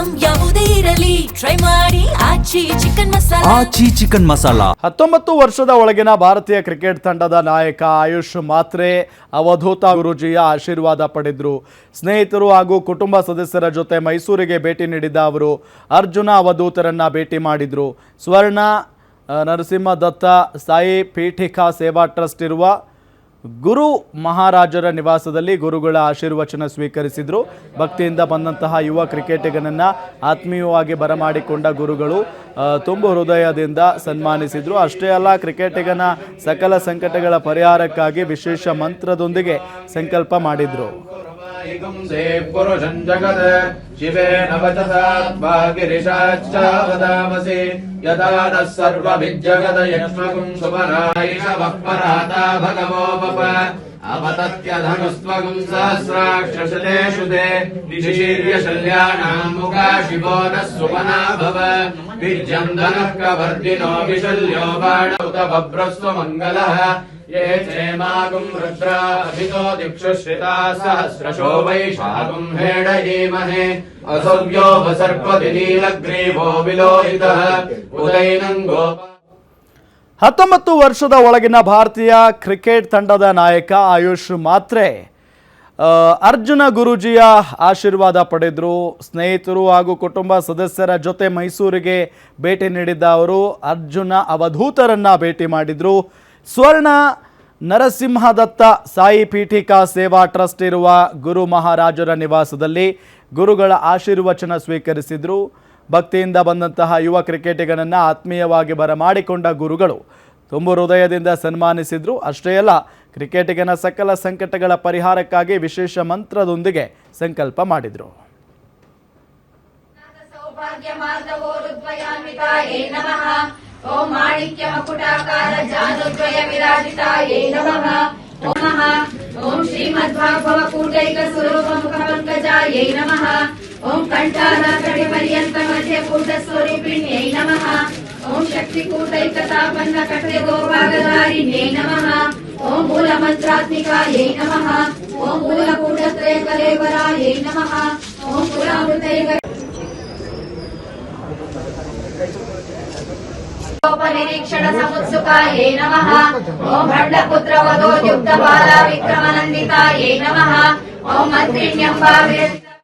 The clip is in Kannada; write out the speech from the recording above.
ಐಟಂ ಯಾವುದೇ ಇರಲಿ ಟ್ರೈ ಮಾಡಿ ಆಚಿ ಚಿಕನ್ ಮಸಾಲಾ. 19 ವರ್ಷದ ಒಳಗಿನ ಭಾರತೀಯ ಕ್ರಿಕೆಟ್ ತಂಡದ ನಾಯಕ ಆಯುಷ್ ಮಾತ್ರೆ ಅವಧೂತ ಗುರೂಜಿಯ ಆಶೀರ್ವಾದ ಪಡೆದ್ರು. ಸ್ನೇಹಿತರು ಹಾಗೂ ಕುಟುಂಬ ಸದಸ್ಯರ ಜೊತೆ ಮೈಸೂರಿಗೆ ಭೇಟಿ ನೀಡಿದ್ದ ಅವರು ಅರ್ಜುನ ಅವಧೂತರನ್ನ ಭೇಟಿ ಮಾಡಿದ್ರು. ಸ್ವರ್ಣ ನರಸಿಂಹದತ್ತ ಸಾಯಿ ಪೀಠಿಕಾ ಸೇವಾ ಟ್ರಸ್ಟ್ ಇರುವ ಗುರು ಮಹಾರಾಜರ ನಿವಾಸದಲ್ಲಿ ಗುರುಗಳ ಆಶೀರ್ವಚನ ಸ್ವೀಕರಿಸಿದ್ರು. ಭಕ್ತಿಯಿಂದ ಬಂದಂತಹ ಯುವ ಕ್ರಿಕೆಟಿಗನನ್ನ ಆತ್ಮೀಯವಾಗಿ ಬರಮಾಡಿಕೊಂಡ ಗುರುಗಳು ತುಂಬು ಹೃದಯದಿಂದ ಸನ್ಮಾನಿಸಿದ್ರು. ಅಷ್ಟೇ ಅಲ್ಲ, ಕ್ರಿಕೆಟಿಗನ ಸಕಲ ಸಂಕಟಗಳ ಪರಿಹಾರಕ್ಕಾಗಿ ವಿಶೇಷ ಮಂತ್ರದೊಂದಿಗೆ ಸಂಕಲ್ಪ ಮಾಡಿದ್ರು. पुरुषं जगत् शिवेन वचसा गिरिशाच्चावदामसि यदा नः सर्वभिज्जगद यक्ष्मगुं सुमरायिषवः पराता भगवो वप अपतत्यधनुस्त्वगुं सहस्राक्षशतेषु ते निशीर्यशल्यानाम् मुखा शिवो नः सुमना भव वीर्यं धनः कवर्धिनो विशल्यो बाणौत बभ्रस्व मङ्गलः ये चेमागुं रुद्रा अभितो दिक्षुश्रिता सहस्रशो वैशाखं हेडयेमहे असव्यो वसर्पति नीलग्रीवो विलोहितः उदैनं गोप. 19 ವರ್ಷದ ಒಳಗಿನ ಭಾರತೀಯ ಕ್ರಿಕೆಟ್ ತಂಡದ ನಾಯಕ ಆಯುಷ್ ಮಾತ್ರೆ ಅರ್ಜುನ ಗುರೂಜಿಯ ಆಶೀರ್ವಾದ ಪಡೆದರು. ಸ್ನೇಹಿತರು ಹಾಗೂ ಕುಟುಂಬ ಸದಸ್ಯರ ಜೊತೆ ಮೈಸೂರಿಗೆ ಭೇಟಿ ನೀಡಿದ್ದ ಅವರು ಅರ್ಜುನ ಅವಧೂತರನ್ನ ಭೇಟಿ ಮಾಡಿದ್ರು. ಸ್ವರ್ಣ ನರಸಿಂಹದತ್ತ ಸಾಯಿ ಪೀಠಿಕಾ ಸೇವಾ ಟ್ರಸ್ಟ್ ಇರುವ ಗುರು ಮಹಾರಾಜರ ನಿವಾಸದಲ್ಲಿ ಗುರುಗಳ ಆಶೀರ್ವಚನ ಸ್ವೀಕರಿಸಿದ್ರು. ಭಕ್ತಿಯಿಂದ ಬಂದಂತಹ ಯುವ ಕ್ರಿಕೆಟಿಗನನ್ನು ಆತ್ಮೀಯವಾಗಿ ಬರಮಾಡಿಕೊಂಡ ಗುರುಗಳು ತುಂಬು ಹೃದಯದಿಂದ ಸನ್ಮಾನಿಸಿದ್ರು. ಅಷ್ಟೇ ಅಲ್ಲ, ಕ್ರಿಕೆಟಿಗನ ಸಕಲ ಸಂಕಟಗಳ ಪರಿಹಾರಕ್ಕಾಗಿ ವಿಶೇಷ ಮಂತ್ರದೊಂದಿಗೆ ಸಂಕಲ್ಪ ಮಾಡಿದ್ರು. ओम माणिक्य मकुटाकार जानुद्वय विराजिताये नमः. ओम श्रीमद्भागवत कूटैक स्वरूप मुख पंकजाये नमः. ओम कंठानाकड़ि पर्यंत मध्य कूट स्वरूपिण्यै नमः. ओम शक्ति कूटैक तापन्न कटे गोभागधारिण्यै नमः. ओम मूल मंत्रात्मिकायै नमः. ओम मूल कूटत्रय कलेवरायै नमः. ओम पुरामृतैक निरीक्षण समुत्सुकाये नमः. ओम भण्डपुत्र वधो युक्त बाला विक्रमनन्दिताये नमः. ओम मंत्रिण्यं